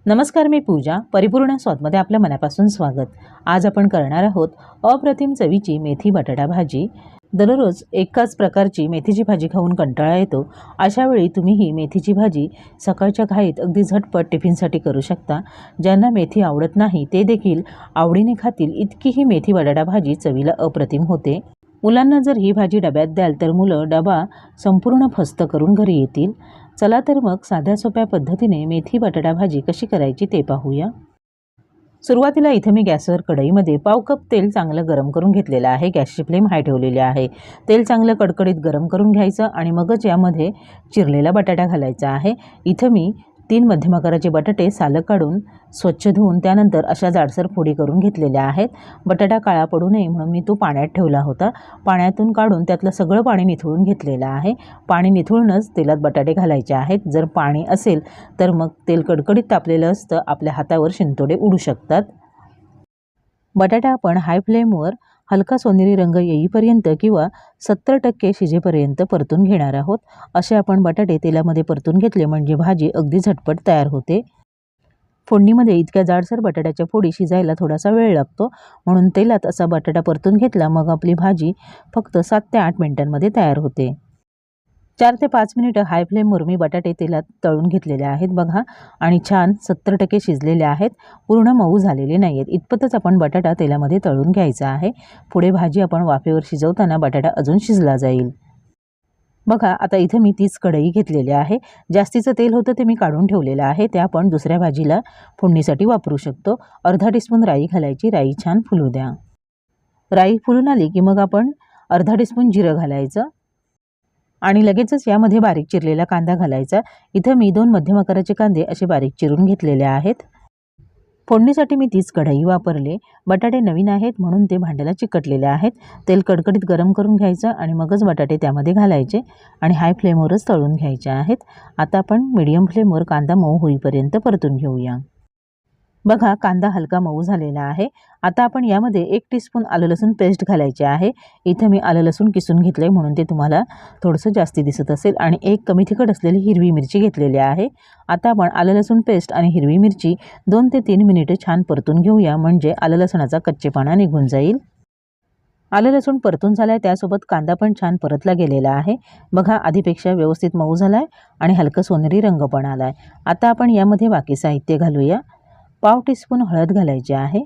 नमस्कार, मी पूजा. परिपूर्ण स्वादमध्ये आपल्या मनापासून स्वागत. आज आपण करणार आहोत अप्रतिम चवीची मेथी बटाटा भाजी. दररोज एकाच प्रकारची मेथीची भाजी खाऊन कंटाळा येतो. अशा वेळी तुम्ही ही मेथीची भाजी सकाळच्या घाईत अगदी झटपट टिफिनसाठी करू शकता. ज्यांना मेथी आवडत नाही ते देखील आवडीने खातील इतकी ही मेथी बटाटा भाजी चवीला अप्रतिम होते. मुलांना जर ही भाजी डब्यात द्याल तर मुलं डबा संपूर्ण फस्त करून घरी येतील. चला तर मग साध्या सोप्या पद्धतीने मेथी बटाटा भाजी कशी करायची ते पाहूया. सुरुवातीला इथे मी गॅसवर कढईमध्ये पाव कप तेल चांगलं गरम करून घेतलेलं आहे. गॅसची फ्लेम हाय ठेवलेली आहे. तेल चांगलं कडकडीत गरम करून घ्यायचं आणि मगच यामध्ये चिरलेला बटाटा घालायचा आहे. इथं मी 3 मध्यम आकाराचे बटाटे सालं काढून स्वच्छ धुवून त्यानंतर अशा जाडसर फोडी करून घेतलेल्या आहेत. बटाटा काळा पडू नये म्हणून मी तो पाण्यात ठेवला होता. पाण्यातून काढून त्यातलं सगळं पाणी निथळून घेतलेलं आहे. पाणी निथळूनच तेलात बटाटे घालायचे आहेत. जर पाणी असेल तर मग तेल कडकडीत तापलेलं असतं, आपल्या हातावर शिंतोडे उडू शकतात. बटाटा आपण हाय फ्लेमवर हलका सोनेरी रंग येईपर्यंत किंवा 70% शिजेपर्यंत परतून घेणार आहोत. असे आपण बटाटे तेलामध्ये परतून घेतले म्हणजे भाजी अगदी झटपट तयार होते. फोडणीमध्ये इतक्या जाडसर बटाट्याच्या फोडी शिजायला थोडासा वेळ लागतो, म्हणून तेलात असा बटाटा परतून घेतला मग आपली भाजी फक्त 7 ते 8 मिनिटांमध्ये तयार होते. 4 ते 5 मिनिटं हाय फ्लेमवर मी बटाटे तेलात तळून घेतलेले आहेत बघा, आणि छान 70% शिजलेले आहेत. पूर्ण मऊ झालेले नाही आहेत. इतपतच आपण बटाटा तेलामध्ये तळून घ्यायचा आहे. पुढे भाजी आपण वाफेवर शिजवताना बटाटा अजून शिजला जाईल. बघा, आता इथे मी 30 कढई घेतलेली आहे. जास्तीचं तेल होतं ते मी काढून ठेवलेलं आहे. ते आपण दुसऱ्या भाजीला फोडणीसाठी वापरू शकतो. अर्धा टीस्पून राई घालायची. राई छान फुलू द्या. राई फुलून आली की मग आपण अर्धा टीस्पून जिरं घालायचं आणि लगेचच यामध्ये बारीक चिरलेला कांदा घालायचा. इथं मी 2 मध्यम आकाराचे कांदे असे बारीक चिरून घेतलेले आहेत. फोडणीसाठी मी 30 कढई वापरले. बटाटे नवीन आहेत म्हणून ते भांड्याला चिकटलेले आहेत. तेल कडकडीत गरम करून घ्यायचं आणि मगच बटाटे त्यामध्ये घालायचे आणि हाय फ्लेमवरच तळून घ्यायचे आहेत. आता आपण मीडियम फ्लेमवर कांदा मऊ होईपर्यंत परतून घेऊया. बघा, कांदा हलका मऊ झालेला आहे. आता आपण यामध्ये 1 टीस्पून आलं लसूण पेस्ट घालायचे आहे. इथं मी आलं लसूण किसून घेतले म्हणून ते तुम्हाला थोडंसं जास्ती दिसत असेल. आणि 1 कमी तिखट असलेली हिरवी मिरची घेतलेली आहे. आता आपण आलं लसूण पेस्ट आणि हिरवी मिरची 2 ते 3 मिनिटं छान परतून घेऊया म्हणजे आलं लसणाचा कच्चेपणा निघून जाईल. आलं लसूण परतून झालं आहे, त्यासोबत कांदा पण छान परतला गेलेला आहे. बघा, आधीपेक्षा व्यवस्थित मऊ झाला आहे आणि हलका सोनेरी रंग पण आला आहे. आता आपण यामध्ये बाकी साहित्य घालूया. पाव टीस्पून हळद घालायची आहे.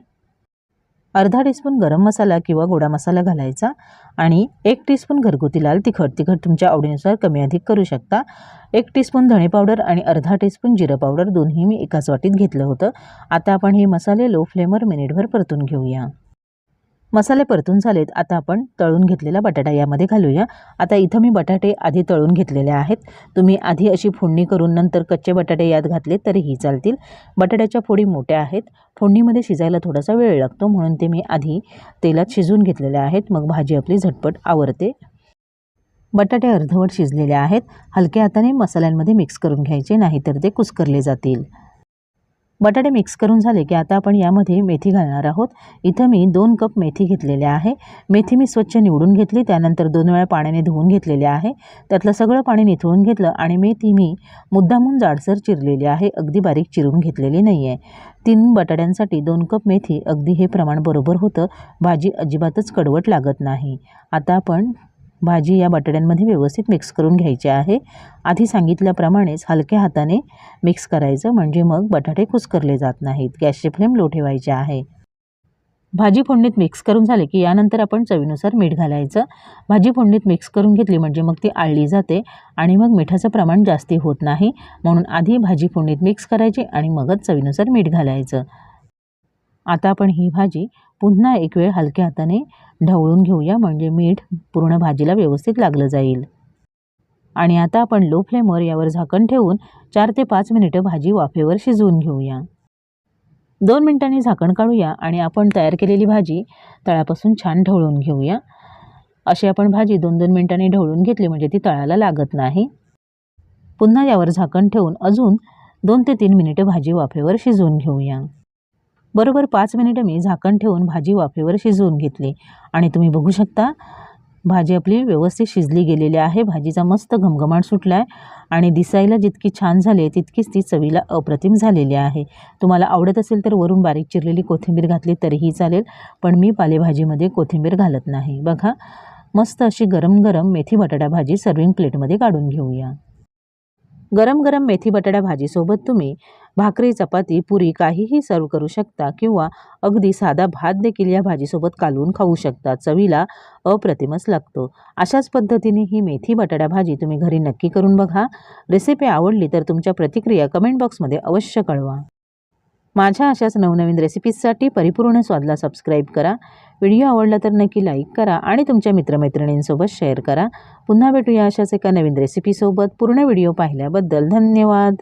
अर्धा टीस्पून गरम मसाला किंवा गोडा मसाला घालायचा आणि 1 टीस्पून घरगुती लाल तिखट. तिखट तुमच्या आवडीनुसार कमी अधिक करू शकता. 1 टीस्पून धणे पावडर आणि अर्धा टीस्पून जिरं पावडर, दोन्ही मी एकाच वाटीत घेतलं होतं. आता आपण हे मसाले लो फ्लेमवर मिनिटभर परतून घेऊया. मसाले परतून झालेत. आता आपण तळून घेतलेला बटाटा यामध्ये घालूया. आता इथं मी बटाटे आधी तळून घेतलेले आहेत. तुम्ही आधी अशी फोडणी करून नंतर कच्चे बटाटे यात घातले तरीही चालतील. बटाट्याच्या फोडी मोठ्या आहेत. फोडणीमध्ये शिजायला थोडासा वेळ लागतो म्हणून ते मी आधी तेलात शिजवून घेतलेले आहेत. मग भाजी आपली झटपट आवरते. बटाटे अर्धवट शिजलेले आहेत. हलक्या हाताने मसाल्यांमध्ये मिक्स करून घ्यायचे, नाहीतर ते कुस्करले जातील. बटाटे मिक्स करून झाले की आता आपण यामध्ये मेथी घालणार आहोत. इथं मी 2 कप मेथी घेतलेली आहे. मेथी मी स्वच्छ निवडून घेतली, त्यानंतर 2 वेळा पाण्याने धुवून घेतलेले आहे. त्यातलं सगळं पाणी निथळून घेतलं आणि मेथी मी मुद्दामून जाडसर चिरलेली आहे, अगदी बारीक चिरून घेतलेली नाही आहे. 3 बटाट्यांसाठी 2 कप मेथी, अगदी हे प्रमाण बरोबर होतं. भाजी अजिबातच कडवट लागत नाही. आता आपण भाजी या बटाट्यांमध्ये व्यवस्थित मिक्स करून घ्यायची आहे. आधी सांगितल्याप्रमाणेच हलक्या हाताने मिक्स करायचं म्हणजे मग बटाटे कुस्करले जात नाहीत. गॅसची फ्लेम लो ठेवायची आहे. भाजी फोडणीत मिक्स करून झाले की यानंतर आपण चवीनुसार मीठ घालायचं. भाजी फोडणीत मिक्स करून घेतली म्हणजे मग ती आळली जाते आणि मग मिठाचं प्रमाण जास्ती होत नाही, म्हणून आधी भाजी फोडणीत मिक्स करायची आणि मगच चवीनुसार मीठ घालायचं. आता आपण ही भाजी पुन्हा एक वेळ हलक्या हाताने ढवळून घेऊया म्हणजे मीठ पूर्ण भाजीला व्यवस्थित लागलं जाईल. आणि आता आपण लो फ्लेमवर यावर झाकण ठेवून 4 ते 5 मिनिटं भाजी वाफेवर शिजवून घेऊया. 2 मिनिटांनी झाकण काढूया आणि आपण तयार केलेली भाजी तळापासून छान ढवळून घेऊया. अशी आपण भाजी 2-2 मिनिटांनी ढवळून घेतली म्हणजे ती तळाला लागत नाही. पुन्हा यावर झाकण ठेवून अजून 2 ते 3 मिनिटं भाजी वाफेवर शिजवून घेऊया. बरोबर 5 मिनिटं मी झाकण ठेवून भाजी वाफेवर शिजवून घेतली आणि तुम्ही बघू शकता भाजी आपली व्यवस्थित शिजली गेलेली आहे. भाजीचा मस्त घमघमाट सुटला आहे आणि दिसायला जितकी छान झाली आहे तितकीच ती चवीला अप्रतिम झालेली आहे. तुम्हाला आवडत असेल तर वरून बारीक चिरलेली कोथिंबीर घातली तरीही चालेल, पण मी पालेभाजीमध्ये कोथिंबीर घालत नाही. बघा, मस्त अशी गरम गरम मेथी बटाटा भाजी सर्विंग प्लेटमध्ये काढून घेऊया. गरम गरम मेथी बटाटा भाजीसोबत तुम्ही भाकरी, चपाती, पुरी काहीही सर्व करू शकता किंवा अगदी साधा भात देखील या भाजीसोबत कालवून खाऊ शकता. चवीला अप्रतिमच लागतो. अशाच पद्धतीने ही मेथी बटाटा भाजी तुम्ही घरी नक्की करून बघा. रेसिपी आवडली तर तुमच्या प्रतिक्रिया कमेंट बॉक्समध्ये अवश्य कळवा. माझ्या अशाच नवनवीन रेसिपीजसाठी परिपूर्ण स्वादला सबस्क्राईब करा. व्हिडिओ आवडला तर नक्की लाईक करा आणि तुमच्या मित्रमैत्रिणींसोबत शेअर करा. पुन्हा भेटूया अशाच एका नवीन रेसिपीसोबत. पूर्ण व्हिडिओ पाहिल्याबद्दल धन्यवाद.